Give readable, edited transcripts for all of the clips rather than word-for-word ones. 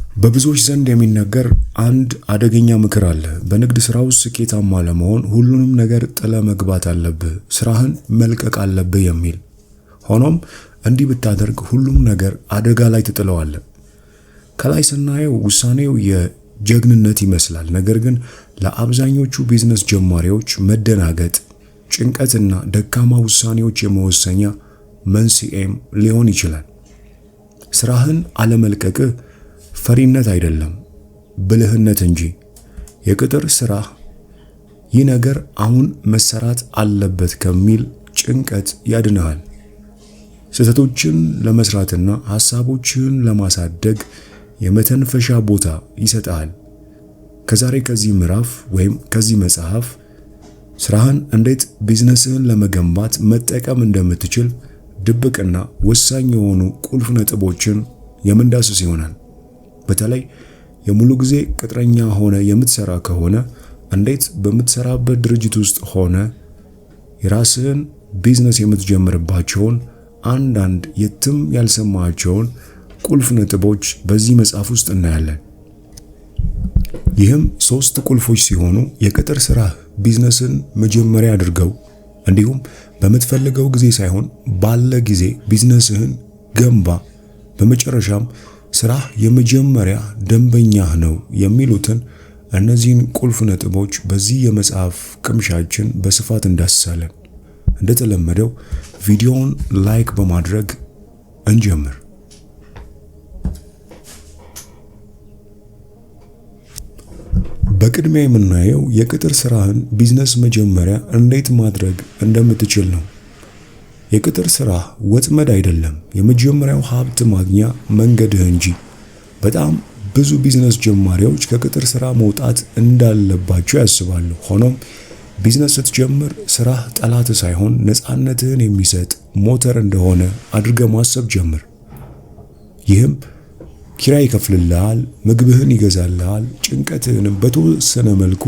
በብዙዎች ዘንድ የሚነገር አንድ አደገኛ ምክር አለ። በንግድ ስራ ውስጥ ስኬታማ ለመሆን ሁሉንም ነገር ጥለ መግባት አለብህ፣ ስራህን መልቀቅ አለብህ የሚል። ሆኖም እንዲህ ብታደርግ ሁሉም ነገር አደጋ ላይ ትጥለዋለህ። ከላይ ስናየው ውሳኔው የጀግንነት ይመስላል። ነገር ግን ለአብዛኞቹ ቢዝነስ ጀማሪዎች መደናገጥ፣ ጭንቀትና ደካማ ውሳኔዎች የመወሰኛ መንስኤም ሊሆን ይችላል። ስራህን አለመልቀቅህ ፈሪነት አይደለም፣ ብልህነት እንጂ። የቅጥር ስራ ይህ ነገር አሁን መሰራት አለበት ከሚል ጭንቀት ያድንሃል። ስህተቶችን ለመስራትና ሐሳቦችን ለማሳደግ የመተንፈሻ ቦታ ይሰጣል። ከዛሬ ከዚህ ምዕራፍ ወይም ከዚህ መጽሐፍ ስራህን እንዴት ቢዝነስህን ለመገንባት መጠቀም እንደምትችል ድብቅና ወሳኝ የሆኑ ቁልፍ ነጥቦችን የምንዳስስ ይሆናል። በተለይ የሙሉ ጊዜ ቅጥረኛ ሆነ የምትሰራ ከሆነ እንዴት በምትሰራበት ድርጅት ውስጥ ሆነ የራስህን ቢዝነስ የምትጀምርባቸውን አንዳንድ የትም ያልሰማቸውን ቁልፍ ነጥቦች በዚህ መጽሐፍ ውስጥ እናያለን። ይህም 3 ቁልፎች ሲሆኑ የቅጥር ስራህ ቢዝነስን መጀመሪያ አድርገው፣ እንዲሁም በምትፈልገው ጊዜ ሳይሆን ባለ ጊዜ ቢዝነስህን ገንባ፣ በመጨረሻም ስራህ የመጀመሪያ ደንበኛህ ነው የሚሉትን እነዚህን ቁልፍ ነጥቦች በዚህ የመጽሐፍ ቅምሻችን በስፋት እንዳስሳለን። እንደተለመደው ቪዲዮውን ላይክ በማድረግ እንጀምር። በቅድሚያ የምናየው የቅጥር ስራህን ቢዝነስ መጀመሪያ እንዴት ማድረግ እንደምትችል ነው። የቅጥር ስራ ወጥመድ አይደለም፣ የመጀመሪያው ሀብት ማግኛ መንገድህ እንጂ። በጣም ብዙ ቢዝነስ ጀማሪዎች ከቅጥር ስራ መውጣት እንዳለባቸው ያስባሉ። ሆኖም ቢዝነስ ስትጀምር ስራህ ጠላት ሳይሆን ነፃነትህን የሚሰጥ ሞተር እንደሆነ አድርገህ ማሰብ ጀምር። ይህም ኪራይ ይከፍልልሃል፣ ምግብህን ይገዛልሃል፣ ጭንቀትህንም በተወሰነ መልኩ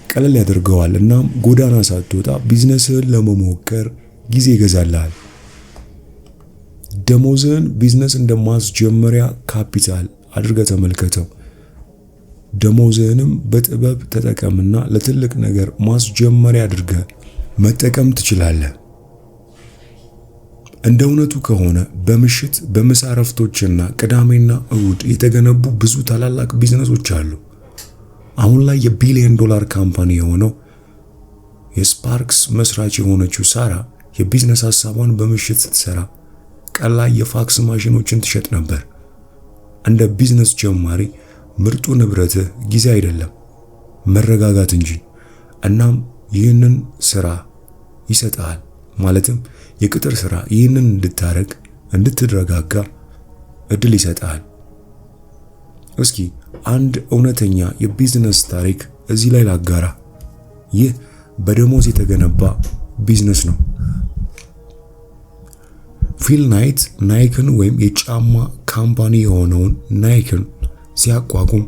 ቀለል ያደርገዋል። እናም ጎዳና ሳትወጣ ቢዝነስህን ለመሞከር ጊዜ ይገዛልሃል። ደሞዝህን ቢዝነስ እንደማስጀመሪያ ካፒታል አድርገህ ተመልከተው። ደሞዝህንም በጥበብ ተጠቀምና ለትልቅ ነገር ማስጀመሪያ አድርገህ መጠቀም ትችላለህ። እንደ እውነቱ ከሆነ በምሽት በምሳ እረፍቶችና ቅዳሜና እሁድ የተገነቡ ብዙ ታላላቅ ቢዝነሶች አሉ። አሁን ላይ የቢሊዮን ዶላር ካምፓኒ የሆነው የስፓርክስ መስራች የሆነችው ሳራ የቢዝነስ ሐሳቧን በምሽት ስትሰራ ቀን ላይ የፋክስ ማሽኖችን ትሸጥ ነበር። እንደ ቢዝነስ ጀማሪ ምርጡ ንብረትህ ጊዜ አይደለም፣ መረጋጋት እንጂ። እናም ይህንን ስራ ይሰጣል። ማለትም የቅጥር ስራ ይህንን እንድታረግ፣ እንድትረጋጋ እድል ይሰጣል። እስኪ አንድ እውነተኛ የቢዝነስ ታሪክ እዚህ ላይ ላጋራ። ይህ በደሞዝ የተገነባ ቢዝነስ ነው። ፊል ናይት ናይክን ወይም የጫማ ካምፓኒ የሆነውን ናይክን ሲያቋቁም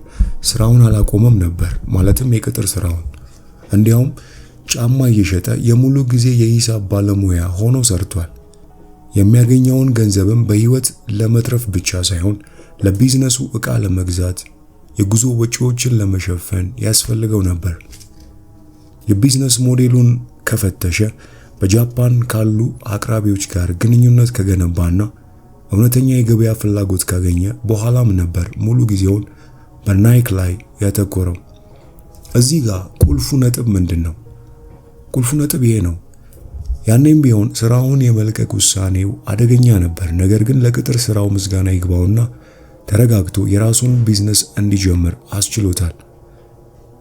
ስራውን አላቆመም ነበር። ማለትም የቅጥር ስራውን። እንዲያውም ጫማ እየሸጠ የሙሉ ጊዜ የሂሳብ ባለሙያ ሆኖ ሰርቷል። የሚያገኘውን ገንዘብም በህይወት ለመትረፍ ብቻ ሳይሆን ለቢዝነሱ ዕቃ ለመግዛት፣ የጉዞ ወጪዎችን ለመሸፈን ያስፈልገው ነበር። የቢዝነስ ሞዴሉን ከፈተሸ፣ በጃፓን ካሉ አቅራቢዎች ጋር ግንኙነት ከገነባና እውነተኛ የገበያ ፍላጎት ካገኘ በኋላም ነበር ሙሉ ጊዜውን በናይክ ላይ ያተኮረው። እዚህ ጋር ቁልፉ ነጥብ ምንድነው? ቁልፉ ነጥብ ይሄ ነው። ያኔም ቢሆን ስራውን የመልቀቅ ውሳኔው አደገኛ ነበር። ነገር ግን ለቅጥር ስራው ምስጋና ይግባውና ተረጋግቶ የራሱን ቢዝነስ እንዲጀምር አስችሎታል።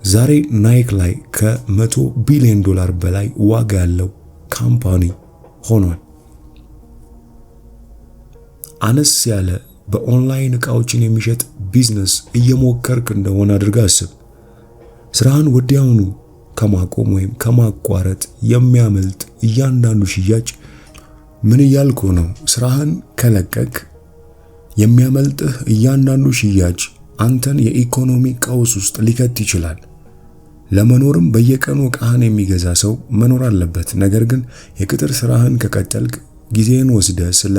ዛሬ ናይክ ላይ ከ100 ቢሊዮን ዶላር በላይ ዋጋ ያለው ካምፓኒ ሆኗል። አነስ ያለ በኦንላይን ዕቃዎችን የሚሸጥ ቢዝነስ እየሞከርክ እንደሆነ አድርገህ አስብ። ስራህን ወዲያውኑ ከማቆም ወይም ከማቋረጥ የሚያመልጥ እያንዳንዱ ሽያጭ ምን እያልኩ ነው? ስራህን ከለቀቅ የሚያመልጥህ እያንዳንዱ ሽያጭ አንተን የኢኮኖሚ ቀውስ ውስጥ ሊከት ይችላል። ለመኖርም በየቀኑ ዕቃህን የሚገዛ ሰው መኖር አለበት። ነገር ግን የቅጥር ስራህን ከቀጠልክ ጊዜህን ወስደህ ስለ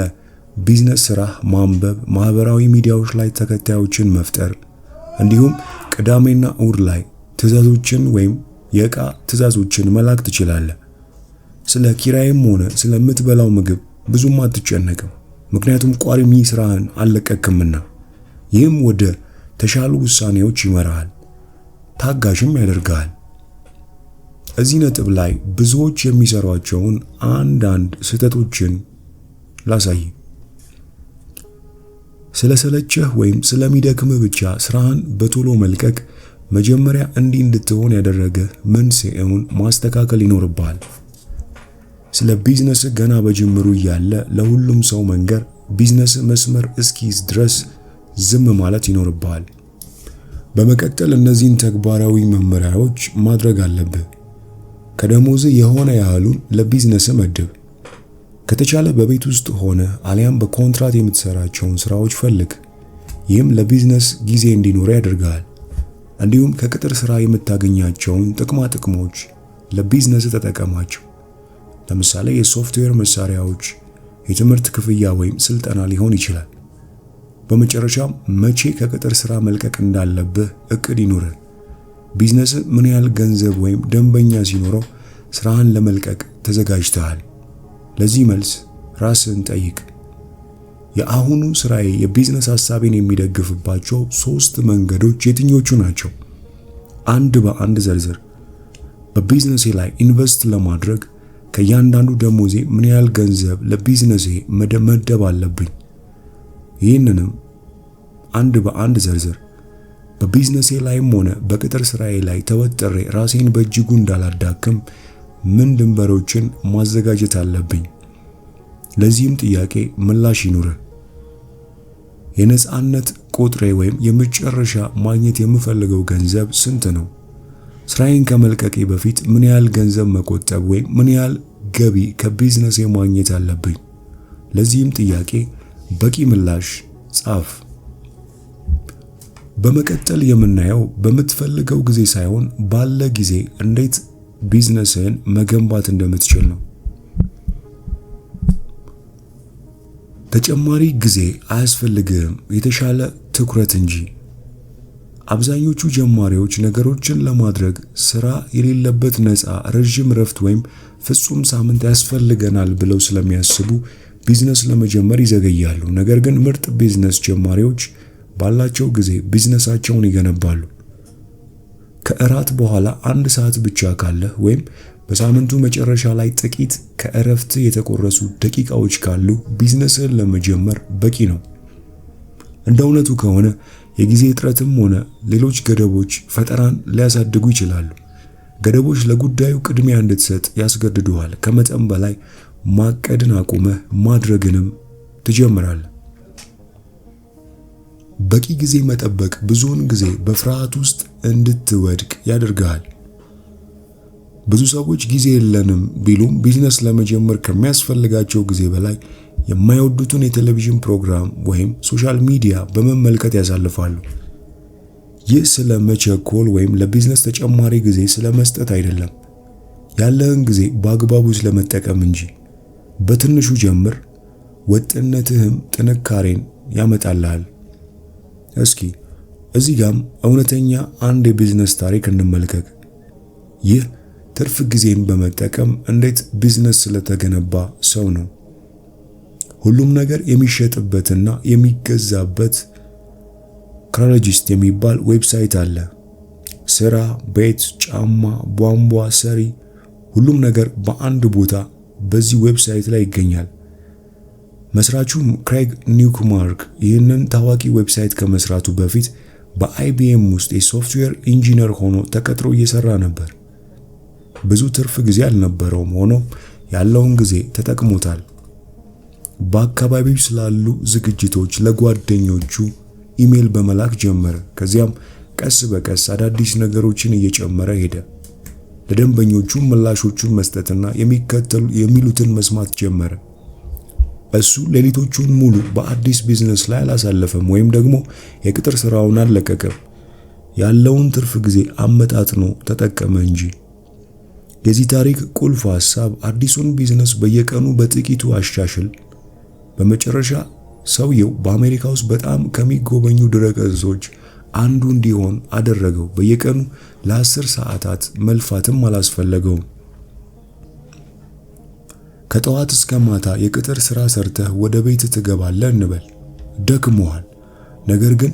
ቢዝነስ ስራ ማንበብ፣ ማህበራዊ ሚዲያዎች ላይ ተከታዮችን መፍጠር እንዲሁም ቅዳሜና እሁድ ላይ ትዕዛዞችን ወይም የዕቃ ትዕዛዞችን መላክ ትችላለህ። ስለ ኪራይም ሆነ ስለምትበላው ምግብ ብዙም አትጨነቅም፣ ምክንያቱም ቋሚ ስራህን አልለቀቅምና። ይህም ወደ ተሻሉ ውሳኔዎች ይመራሃል፣ ታጋሽም ያደርጋል። እዚህ ነጥብ ላይ ብዙዎች የሚሰሯቸውን አንዳንድ ስህተቶችን ላሳይ። ስለሰለቸህ ወይም ስለሚደክምህ ብቻ ስራህን በቶሎ መልቀቅ መጀመሪያ እንዲህ እንድትሆን ያደረገ መንስኤውን ማስተካከል ይኖርብሃል። ስለ ቢዝነስ ገና በጅምሩ እያለ ለሁሉም ሰው መንገር፣ ቢዝነስ መስመር እስኪይዝ ድረስ ዝም ማለት ይኖርብሃል። በመቀጠል እነዚህን ተግባራዊ መመሪያዎች ማድረግ አለብህ። ከደሞዝ የሆነ ያህሉን ለቢዝነስ መድብ። ከተቻለ በቤት ውስጥ ሆነ አሊያም በኮንትራት የምትሰራቸውን ስራዎች ፈልግ። ይህም ለቢዝነስ ጊዜ እንዲኖር ያደርጋል። እንዲሁም ከቅጥር ስራ የምታገኛቸውን ጥቅማ ጥቅሞች ለቢዝነስ ተጠቀማቸው። ለምሳሌ የሶፍትዌር መሳሪያዎች፣ የትምህርት ክፍያ ወይም ስልጠና ሊሆን ይችላል። በመጨረሻም መቼ ከቅጥር ስራ መልቀቅ እንዳለብህ እቅድ ይኑር። ቢዝነስ ምን ያህል ገንዘብ ወይም ደንበኛ ሲኖረው ስራህን ለመልቀቅ ተዘጋጅተሃል? ለዚህ መልስ ራስህን ጠይቅ። የአሁኑ ስራዬ የቢዝነስ ሐሳቤን የሚደግፍባቸው 3 መንገዶች የትኞቹ ናቸው? አንድ በአንድ ዘርዝር። በቢዝነሴ ላይ ኢንቨስት ለማድረግ ከእያንዳንዱ ደሞዜ ምን ያህል ገንዘብ ለቢዝነሴ መደብ አለብኝ? ይህንንም አንድ በአንድ ዘርዝር። በቢዝነሴ ላይም ሆነ በቅጥር ስራዬ ላይ ተወጥሬ ራሴን በእጅጉ እንዳላዳክም ምን ድንበሮችን ማዘጋጀት አለብኝ? ለዚህም ጥያቄ ምላሽ ይኑርህ። የነጻነት ቁጥሬ ወይም የመጨረሻ ማግኘት የምፈልገው ገንዘብ ስንት ነው? ስራዬን ከመልቀቄ በፊት ምን ያህል ገንዘብ መቆጠብ ወይም ምን ያህል ገቢ ከቢዝነሴ ማግኘት አለብኝ? ለዚህም ጥያቄ በቂ ምላሽ ጻፍ። በመቀጠል የምናየው በምትፈልገው ጊዜ ሳይሆን ባለ ጊዜ እንዴት ቢዝነስን መገንባት እንደምትችል ነው። ተጨማሪ ጊዜ አያስፈልግም፣ የተሻለ ትኩረት እንጂ። አብዛኞቹ ጀማሪዎች ነገሮችን ለማድረግ ስራ የሌለበት ነፃ ረጅም ረፍት ወይም ፍጹም ሳምንት ያስፈልገናል ብለው ስለሚያስቡ ቢዝነስ ለመጀመር ይዘገያሉ። ነገር ግን ምርጥ ቢዝነስ ጀማሪዎች ባላቸው ጊዜ ቢዝነሳቸውን ይገነባሉ። ከእራት በኋላ 1 ሰዓት ብቻ ካለህ ወይም በሳምንቱ መጨረሻ ላይ ጥቂት ከእረፍት የተቆረሱ ደቂቃዎች ካሉ ቢዝነስን ለመጀመር በቂ ነው። እንደ እውነቱ ከሆነ የጊዜ እጥረትም ሆነ ሌሎች ገደቦች ፈጠራን ሊያሳድጉ ይችላሉ። ገደቦች ለጉዳዩ ቅድሚያ እንድትሰጥ ያስገድዱሃል። ከመጠን በላይ ማቀድን አቁመህ ማድረግንም ትጀምራለህ። በቂ ጊዜ መጠበቅ ብዙውን ጊዜ በፍርሃት ውስጥ እንድትወድቅ ያደርጋል። ብዙ ሰዎች ጊዜ የለንም ቢሉም ቢዝነስ ለመጀመር ከሚያስፈልጋቸው ጊዜ በላይ የማይወዱትን የቴሌቪዥን ፕሮግራም ወይም ሶሻል ሚዲያ በመመልከት ያሳልፋሉ። ይህ ስለ መቸኮል ወይም ለቢዝነስ ተጨማሪ ጊዜ ስለመስጠት አይደለም፣ ያለህን ጊዜ በአግባቡ ስለመጠቀም እንጂ። በትንሹ ጀምር፣ ወጥነትህም ጥንካሬን ያመጣልሃል። እስኪ እዚህ ጋም እውነተኛ አንድ የቢዝነስ ታሪክ እንመልከት። ይህ ትርፍ ጊዜን በመጠቀም እንዴት ቢዝነስ ስለተገነባ ሰው ነው። ሁሉም ነገር የሚሸጥበትና የሚገዛበት ክራይግሊስት የሚባል ዌብሳይት አለ። ስራ፣ ቤት፣ ጫማ፣ ቧንቧ ሰሪ፣ ሁሉም ነገር በአንድ ቦታ በዚህ ዌብሳይት ላይ ይገኛል። መስራቹ ክሬግ ኒውማርክ ይህንን ታዋቂ ዌብሳይት ከመስራቱ በፊት በአይቢኤም ውስጥ የሶፍትዌር ኢንጂነር ሆኖ ተቀጥሮ እየሰራ ነበር። ብዙ ትርፍ ጊዜ አልነበረውም፣ ሆኖም ያለውን ጊዜ ተጠቅሞታል። በአካባቢው ስላሉ ዝግጅቶች ለጓደኞቹ ኢሜል በመላክ ጀመረ። ከዚያም ቀስ በቀስ አዳዲስ ነገሮችን እየጨመረ ሄደ። ለደንበኞቹ ምላሾቹን መስጠትና የሚሉትን መስማት ጀመረ። እሱ ሌሊቶቹን ሙሉ በአዲስ ቢዝነስ ላይ አላሳለፈም ወይም ደግሞ የቅጥር ስራውን አልለቀቀም። ያለውን ትርፍ ጊዜ አመጣጥኖ ተጠቀመ እንጂ። የዚህ ታሪክ ቁልፍ ሐሳብ አዲሱን ቢዝነስ በየቀኑ በጥቂቱ አሻሽል። በመጨረሻ ሰውየው በአሜሪካ ውስጥ በጣም ከሚጎበኙ ድረገጾች አንዱ እንዲሆን አደረገው። በየቀኑ ለ10 ሰዓታት መልፋትም አላስፈለገውም። ከጠዋት እስከ ማታ የቅጥር ስራ ሰርተህ ወደ ቤት ትገባለህ እንበል። ደክሞሃል። ነገር ግን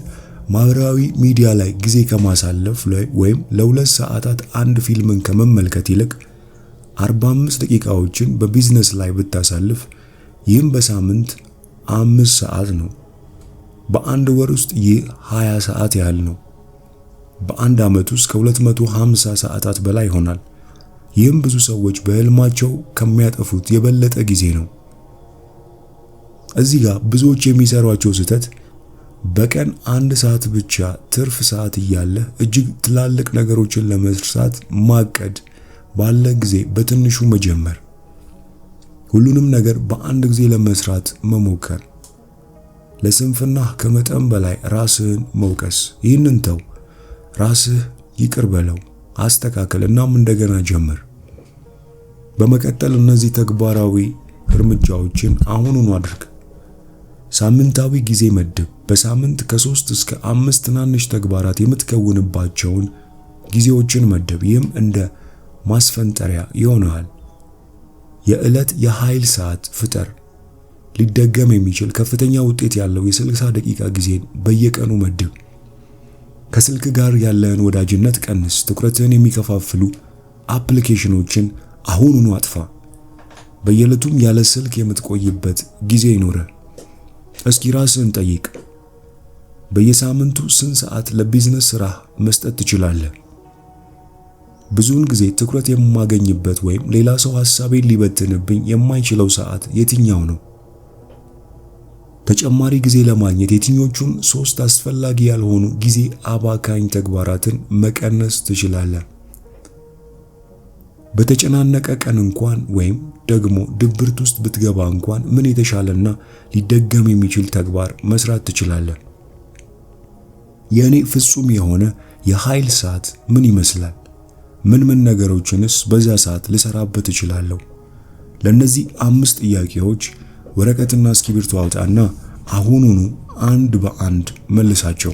ማህበራዊ ሚዲያ ላይ ጊዜ ከማሳለፍ ላይ ወይም ለ2 ሰዓታት አንድ ፊልምን ከመመልከት ይልቅ 45 ደቂቃዎችን በቢዝነስ ላይ ብታሳልፍ ይህም በሳምንት 5 ሰዓት ነው። በአንድ ወር ውስጥ ይህ 20 ሰዓት ያህል ነው። በአንድ ዓመት ውስጥ ከ250 ሰዓታት በላይ ይሆናል። ይህም ብዙ ሰዎች በህልማቸው ከሚያጠፉት የበለጠ ጊዜ ነው። እዚህ ጋር ብዙዎች የሚሰሯቸው ስህተት በቀን 1 ሰዓት ብቻ ትርፍ ሰዓት እያለ እጅግ ትላልቅ ነገሮችን ለመስራት ማቀድ፣ ባለ ጊዜ በትንሹ መጀመር፣ ሁሉንም ነገር በአንድ ጊዜ ለመስራት መሞከር፣ ለስንፍና ከመጠን በላይ ራስህን መውቀስ። ይህንን ተው፣ ራስህ ይቅር በለው፣ አስተካከል፣ እናም እንደገና ጀምር። በመቀጠል እነዚህ ተግባራዊ እርምጃዎችን አሁኑኑ አድርግ። ሳምንታዊ ጊዜ መድብ። በሳምንት ከ3 እስከ 5 ትናንሽ ተግባራት የምትከውንባቸውን ጊዜዎችን መድብ። ይህም እንደ ማስፈንጠሪያ ይሆናል። የዕለት የኃይል ሰዓት ፍጠር። ሊደገም የሚችል ከፍተኛ ውጤት ያለው የ60 ደቂቃ ጊዜን በየቀኑ መድብ። ከስልክ ጋር ያለህን ወዳጅነት ቀንስ። ትኩረትህን የሚከፋፍሉ አፕሊኬሽኖችን አሁኑኑ አጥፋ። በየዕለቱም ያለ ስልክ የምትቆይበት ጊዜ ይኖርህ። እስኪ ራስህን ጠይቅ። በየሳምንቱ ስንት ሰዓት ለቢዝነስ ስራ መስጠት ትችላለህ? ብዙውን ጊዜ ትኩረት የማገኝበት ወይም ሌላ ሰው ሐሳቤን ሊበትንብኝ የማይችለው ሰዓት የትኛው ነው? ተጨማሪ ጊዜ ለማግኘት የትኞቹን 3 አስፈላጊ ያልሆኑ ጊዜ አባካኝ ተግባራትን መቀነስ ትችላለህ? በተጨናነቀ ቀን እንኳን ወይም ደግሞ ድብርት ውስጥ ብትገባ እንኳን ምን የተሻለና ሊደገም የሚችል ተግባር መስራት ትችላለህ? የኔ ፍጹም የሆነ የኃይል ሰዓት ምን ይመስላል? ምን ነገሮችንስ በዛ ሰዓት ልሰራበት እችላለሁ? ለነዚህ 5 ጥያቄዎች ወረቀትና እስክሪብቶ አውጣና አሁኑኑ አንድ በአንድ መልሳቸው።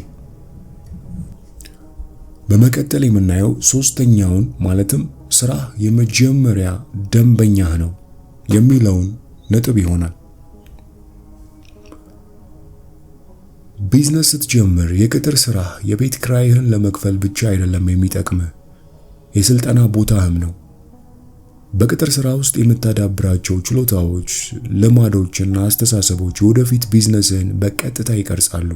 በመቀጠል የምናየው ሶስተኛውን ማለትም ስራ የመጀመሪያ ደንበኛ ነው የሚለውን ነጥብ ይሆናል። ቢዝነስ ስትጀምር የቅጥር ስራ የቤት ኪራይህን ለመክፈል ብቻ አይደለም የሚጠቅምህ፣ የስልጠና ቦታህም ነው። በቅጥር ስራ ውስጥ የምታዳብራቸው ችሎታዎች፣ ልማዶችና አስተሳሰቦች ወደፊት ቢዝነስህን በቀጥታ ይቀርጻሉ።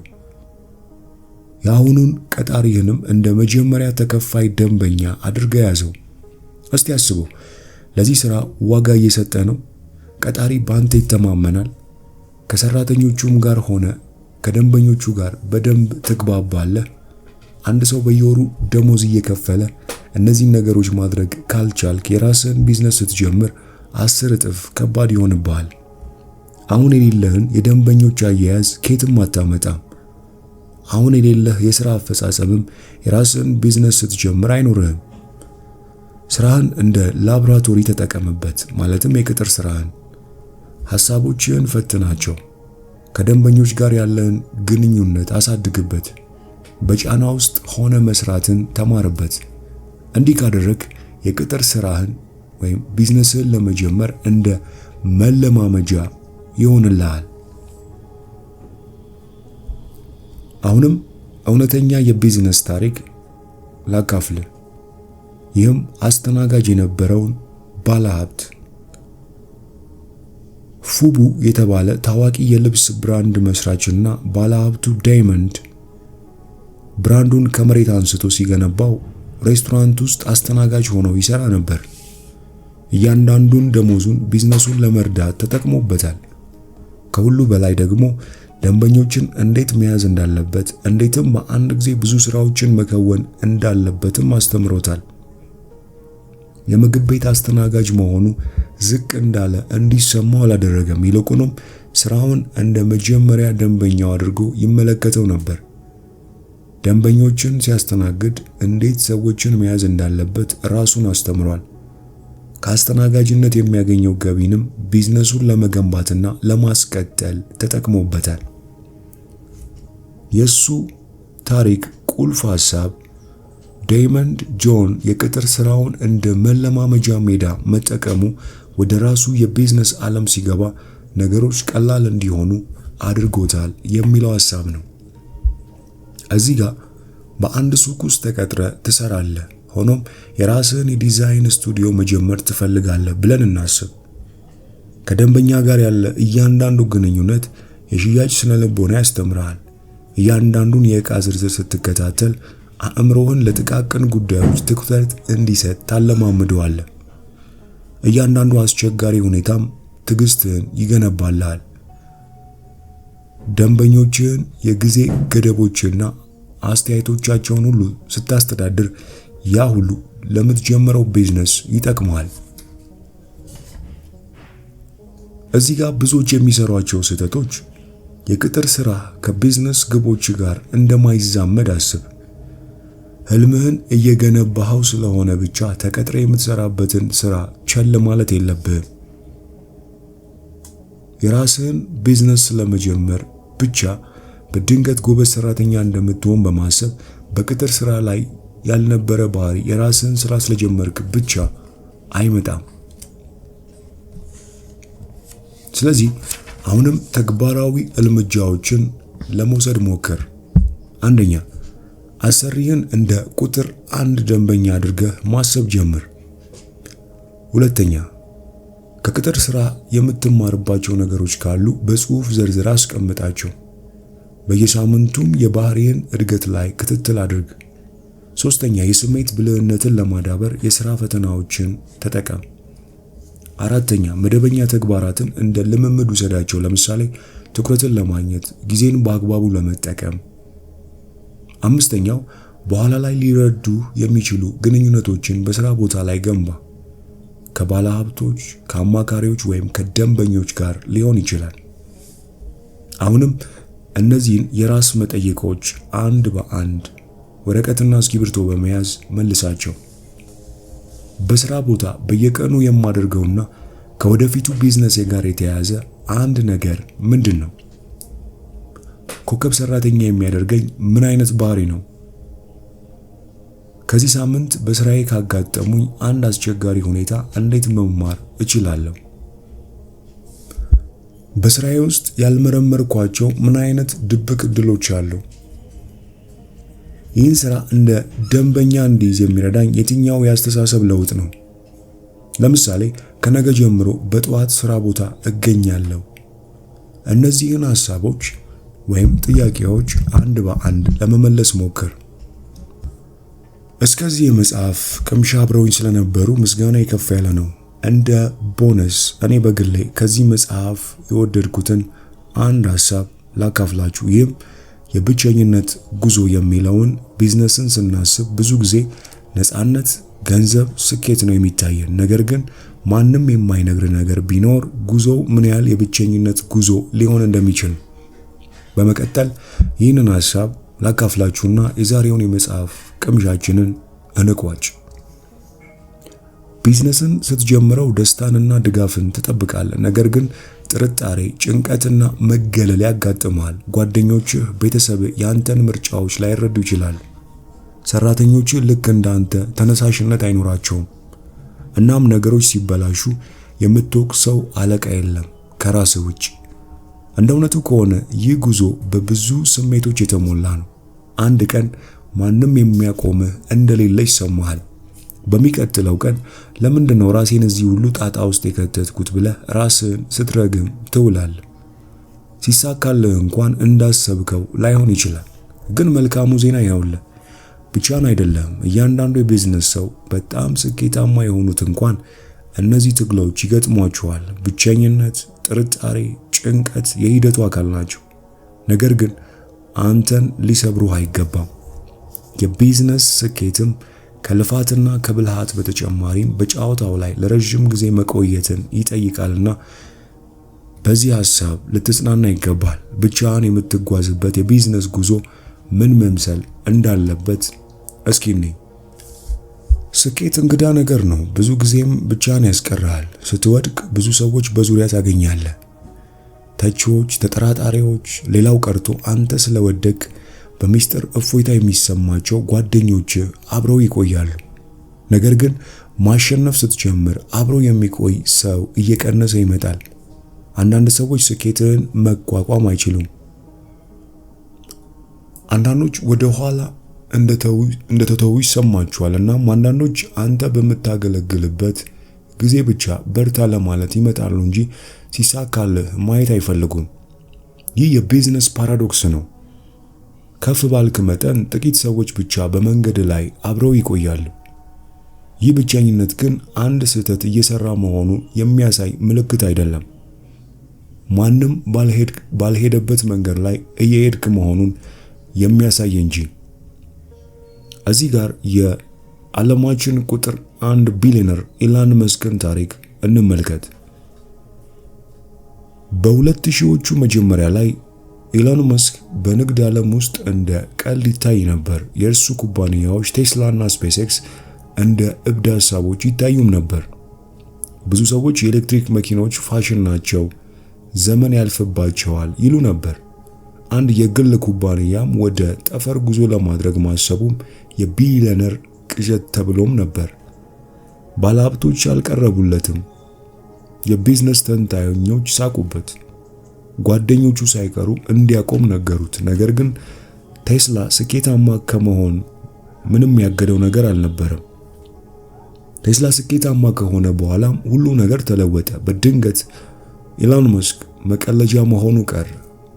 የአሁኑን ቀጣሪህንም እንደ መጀመሪያ ተከፋይ ደንበኛ አድርገህ ያዘው። እስቲ አስበው፣ ለዚህ ስራ ዋጋ እየሰጠ ነው። ቀጣሪ ባንተ ይተማመናል። ከሰራተኞቹም ጋር ሆነ ከደንበኞቹ ጋር በደንብ ትግባባለህ። አንድ ሰው በየወሩ ደሞዝ እየከፈለ እነዚህን ነገሮች ማድረግ ካልቻልክ የራስህን ቢዝነስ ስትጀምር 10 እጥፍ ከባድ ይሆንብሃል። አሁን የሌለህን የደንበኞች አያያዝ ከየትም አታመጣም። አሁን የሌለህ የሥራ አፈጻጸምም የራስህን ቢዝነስ ስትጀምር አይኖርህም። ስራህን እንደ ላብራቶሪ ተጠቀምበት፣ ማለትም የቅጥር ስራህን። ሐሳቦችህን ፈትናቸው። ከደንበኞች ጋር ያለህን ግንኙነት አሳድግበት። በጫና ውስጥ ሆነ መስራትን ተማርበት። እንዲህ ካደረግ የቅጥር ስራህን ወይም ቢዝነስህን ለመጀመር እንደ መለማመጃ ይሆንልሃል። አሁንም እውነተኛ የቢዝነስ ታሪክ ላካፍልህ። ይህም አስተናጋጅ የነበረውን ባለሀብት ፉቡ የተባለ ታዋቂ የልብስ ብራንድ መስራችና ባለሀብቱ ዳይመንድ ብራንዱን ከመሬት አንስቶ ሲገነባው ሬስቶራንት ውስጥ አስተናጋጅ ሆኖ ይሰራ ነበር። እያንዳንዱን ደሞዙን ቢዝነሱን ለመርዳት ተጠቅሞበታል። ከሁሉ በላይ ደግሞ ደንበኞችን እንዴት መያዝ እንዳለበት፣ እንዴትም በአንድ ጊዜ ብዙ ስራዎችን መከወን እንዳለበትም አስተምሮታል። የምግብ ቤት አስተናጋጅ መሆኑ ዝቅ እንዳለ እንዲሰማው አላደረገም። ይልቁንም ስራውን እንደ መጀመሪያ ደንበኛው አድርጎ ይመለከተው ነበር። ደንበኞችን ሲያስተናግድ እንዴት ሰዎችን መያዝ እንዳለበት ራሱን አስተምሯል። ከአስተናጋጅነት የሚያገኘው ገቢንም ቢዝነሱን ለመገንባትና ለማስቀጠል ተጠቅሞበታል። የሱ ታሪክ ቁልፍ ሐሳብ ዴይመንድ ጆን የቅጥር ስራውን እንደ መለማመጃ ሜዳ መጠቀሙ ወደ ራሱ የቢዝነስ ዓለም ሲገባ ነገሮች ቀላል እንዲሆኑ አድርጎታል የሚለው ሐሳብ ነው። እዚህ ጋር በአንድ ሱቅ ውስጥ ተቀጥረ ትሰራለህ፣ ሆኖም የራስህን የዲዛይን ስቱዲዮ መጀመር ትፈልጋለህ ብለን እናስብ። ከደንበኛ ጋር ያለ እያንዳንዱ ግንኙነት የሽያጭ ስነልቦና ያስተምርሃል። እያንዳንዱን የዕቃ ዝርዝር ስትከታተል አእምሮህን ለጥቃቅን ጉዳዮች ትኩረት እንዲሰጥ ታለማምደዋለህ። እያንዳንዱ አስቸጋሪ ሁኔታም ትዕግስትህን ይገነባልሃል። ደንበኞችህን የጊዜ ገደቦችና አስተያየቶቻቸውን ሁሉ ስታስተዳድር ያ ሁሉ ለምትጀምረው ቢዝነስ ይጠቅመዋል። እዚህ ጋር ብዙዎች የሚሰሯቸው ስህተቶች የቅጥር ስራ ከቢዝነስ ግቦች ጋር እንደማይዛመድ አስብ። ህልምህን እየገነባኸው ስለሆነ ብቻ ተቀጥረ የምትሰራበትን ስራ ቸል ማለት የለብህም። የራስህን ቢዝነስ ስለመጀመር ብቻ በድንገት ጎበዝ ሰራተኛ እንደምትሆን በማሰብ በቅጥር ስራ ላይ ያልነበረ ባህሪ የራስህን ስራ ስለጀመርክ ብቻ አይመጣም። ስለዚህ አሁንም ተግባራዊ እርምጃዎችን ለመውሰድ ሞክር። አንደኛ፣ አሰሪህን እንደ ቁጥር 1 ደንበኛ አድርገህ ማሰብ ጀምር። ሁለተኛ፣ ከቅጥር ስራ የምትማርባቸው ነገሮች ካሉ በጽሁፍ ዘርዝር አስቀምጣቸው። በየሳምንቱም የባህሪን እድገት ላይ ክትትል አድርግ። ሶስተኛ፣ የስሜት ብልህነትን ለማዳበር የሥራ ፈተናዎችን ተጠቀም። አራተኛ፣ መደበኛ ተግባራትን እንደ ልምምድ ውሰዳቸው። ለምሳሌ ትኩረትን ለማግኘት ጊዜን በአግባቡ ለመጠቀም። አምስተኛው፣ በኋላ ላይ ሊረዱ የሚችሉ ግንኙነቶችን በሥራ ቦታ ላይ ገንባ። ከባለሀብቶች፣ ከአማካሪዎች ወይም ከደንበኞች ጋር ሊሆን ይችላል። አሁንም እነዚህን የራስ መጠይቆች አንድ በአንድ ወረቀትና እስክሪብቶ በመያዝ መልሳቸው። በስራ ቦታ በየቀኑ የማደርገውና ከወደፊቱ ቢዝነሴ ጋር የተያያዘ አንድ ነገር ምንድን ነው? ኮከብ ሰራተኛ የሚያደርገኝ ምን አይነት ባህሪ ነው? ከዚህ ሳምንት በስራዬ ካጋጠሙኝ አንድ አስቸጋሪ ሁኔታ እንዴት መማር እችላለሁ? በስራዬ ውስጥ ያልመረመርኳቸው ምን አይነት ድብቅ እድሎች አሉ? ይህን ስራ እንደ ደንበኛ እንዲይዝ የሚረዳኝ የትኛው የአስተሳሰብ ለውጥ ነው? ለምሳሌ ከነገ ጀምሮ በጠዋት ስራ ቦታ እገኛለሁ። እነዚህን ሐሳቦች ወይም ጥያቄዎች አንድ በአንድ ለመመለስ ሞክር። እስከዚህ የመጽሐፍ ቅምሻ አብረውኝ ስለነበሩ ምስጋና የከፍ ያለ ነው። እንደ ቦነስ እኔ በግሌ ከዚህ መጽሐፍ የወደድኩትን አንድ ሐሳብ ላካፍላችሁ። ይህም የብቸኝነት ጉዞ የሚለውን ቢዝነስን ስናስብ ብዙ ጊዜ ነፃነት፣ ገንዘብ፣ ስኬት ነው የሚታየን። ነገር ግን ማንም የማይነግር ነገር ቢኖር ጉዞው ምን ያህል የብቸኝነት ጉዞ ሊሆን እንደሚችል። በመቀጠል ይህንን ሐሳብ ላካፍላችሁና የዛሬውን የመጽሐፍ ቅምሻችንን እንቋጭ። ቢዝነስን ስትጀምረው ደስታንና ድጋፍን ትጠብቃለህ። ነገር ግን ጥርጣሬ፣ ጭንቀትና መገለል ያጋጥማል። ጓደኞችህ፣ ቤተሰብህ ያንተን ምርጫዎች ላይረዱ ይችላሉ። ሰራተኞችህ ልክ እንዳንተ ተነሳሽነት አይኖራቸውም። እናም ነገሮች ሲበላሹ የምትወቅሰው አለቃ የለም ከራስህ ውጭ። እንደ እውነቱ ከሆነ ይህ ጉዞ በብዙ ስሜቶች የተሞላ ነው። አንድ ቀን ማንም የሚያቆምህ እንደሌለ ይሰማሃል። በሚቀጥለው ቀን ለምንድነው ራሴን እዚህ ሁሉ ጣጣ ውስጥ የከተትኩት ብለህ ራስህን ስትረግም ትውላለህ። ሲሳካልህ እንኳን እንዳሰብከው ላይሆን ይችላል። ግን መልካሙ ዜና ይኸውልህ፣ ብቻን አይደለም። እያንዳንዱ የቢዝነስ ሰው በጣም ስኬታማ የሆኑት እንኳን እነዚህ ትግሎች ይገጥሟቸዋል። ብቸኝነት፣ ጥርጣሬ፣ ጭንቀት የሂደቱ አካል ናቸው። ነገር ግን አንተን ሊሰብሩህ አይገባም። የቢዝነስ ስኬትም ከልፋትና ከብልሃት በተጨማሪም በጫወታው ላይ ለረጅም ጊዜ መቆየትን ይጠይቃልና በዚህ ሐሳብ ልትጽናና ይገባል። ብቻህን የምትጓዝበት የቢዝነስ ጉዞ ምን መምሰል እንዳለበት እስኪ እንይ። ስኬት እንግዳ ነገር ነው። ብዙ ጊዜም ብቻህን ያስቀርሃል። ስትወድቅ ብዙ ሰዎች በዙሪያ ታገኛለህ። ተቺዎች፣ ተጠራጣሪዎች፣ ሌላው ቀርቶ አንተ ስለወደቅ በሚስጥር እፎይታ የሚሰማቸው ጓደኞች አብረው ይቆያሉ። ነገር ግን ማሸነፍ ስትጀምር አብሮ የሚቆይ ሰው እየቀነሰ ይመጣል። አንዳንድ ሰዎች ስኬትን መቋቋም አንዳንዶች ወደ ኋላ እንደተተዉ ይሰማቸዋል። እና አንዳንዶች አንተ በምታገለግልበት ጊዜ ብቻ በርታ ለማለት ይመጣሉ እንጂ ሲሳካልህ ማየት አይፈልጉም። ይህ የቢዝነስ ፓራዶክስ ነው። ከፍ ባልክ መጠን ጥቂት ሰዎች ብቻ በመንገድ ላይ አብረው ይቆያሉ። ይህ ብቸኝነት ግን አንድ ስህተት እየሰራ መሆኑ የሚያሳይ ምልክት አይደለም። ማንም ባልሄደበት መንገድ ላይ እየሄድክ መሆኑን የሚያሳይ እንጂ። እዚህ ጋር የዓለማችን ቁጥር 1 ቢሊዮነር ኢላን መስክን ታሪክ እንመልከት። በ2000ዎቹ መጀመሪያ ላይ ኢላን መስክ በንግድ ዓለም ውስጥ እንደ ቀልድ ይታይ ነበር። የእርሱ ኩባንያዎች ቴስላና ስፔስኤክስ እንደ እብድ ሐሳቦች ይታዩም ነበር። ብዙ ሰዎች የኤሌክትሪክ መኪኖች ፋሽን ናቸው፣ ዘመን ያልፍባቸዋል ይሉ ነበር። አንድ የግል ኩባንያም ወደ ጠፈር ጉዞ ለማድረግ ማሰቡም የቢሊዮነር ቅዠት ተብሎም ነበር። ባለሀብቶች አልቀረቡለትም። የቢዝነስ ተንታኞች ሳቁበት። ጓደኞቹ ሳይቀሩ እንዲያቆም ነገሩት። ነገር ግን ቴስላ ስኬታማ ከመሆን ምንም ያገደው ነገር አልነበረም። ቴስላ ስኬታማ ከሆነ በኋላም ሁሉ ነገር ተለወጠ። በድንገት ኢላን መስክ መቀለጃ መሆኑ ቀረ።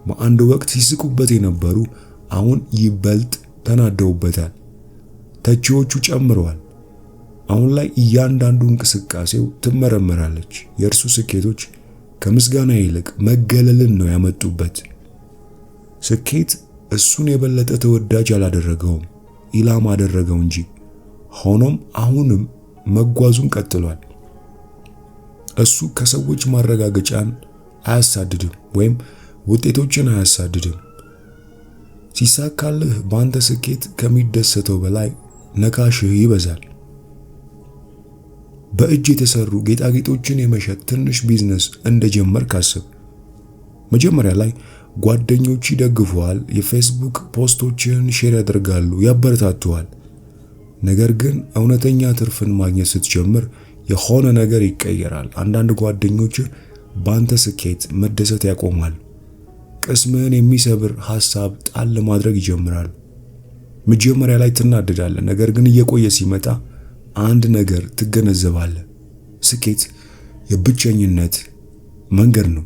በአንድ ወቅት ሲስቁበት የነበሩ አሁን ይበልጥ ተናደውበታል። ተቺዎቹ ጨምረዋል። አሁን ላይ እያንዳንዱ እንቅስቃሴው ትመረመራለች። የእርሱ ስኬቶች ከምስጋና ይልቅ መገለልን ነው ያመጡበት። ስኬት እሱን የበለጠ ተወዳጅ አላደረገውም፣ ኢላማ አደረገው እንጂ። ሆኖም አሁንም መጓዙን ቀጥሏል። እሱ ከሰዎች ማረጋገጫን አያሳድድም ወይም ውጤቶችን አያሳድድም። ሲሳካልህ በአንተ ስኬት ከሚደሰተው በላይ ነካሽህ ይበዛል። በእጅ የተሰሩ ጌጣጌጦችን የመሸጥ ትንሽ ቢዝነስ እንደጀመርክ አስብ። መጀመሪያ ላይ ጓደኞች ይደግፉሃል፣ የፌስቡክ ፖስቶችን ሼር ያደርጋሉ፣ ያበረታቱሃል። ነገር ግን እውነተኛ ትርፍን ማግኘት ስትጀምር የሆነ ነገር ይቀየራል። አንዳንድ ጓደኞች በአንተ ስኬት መደሰት ያቆማል። ቅስምህን የሚሰብር ሐሳብ ጣል ማድረግ ይጀምራል። መጀመሪያ ላይ ትናደዳለህ፣ ነገር ግን እየቆየ ሲመጣ አንድ ነገር ትገነዘባለህ። ስኬት የብቸኝነት መንገድ ነው።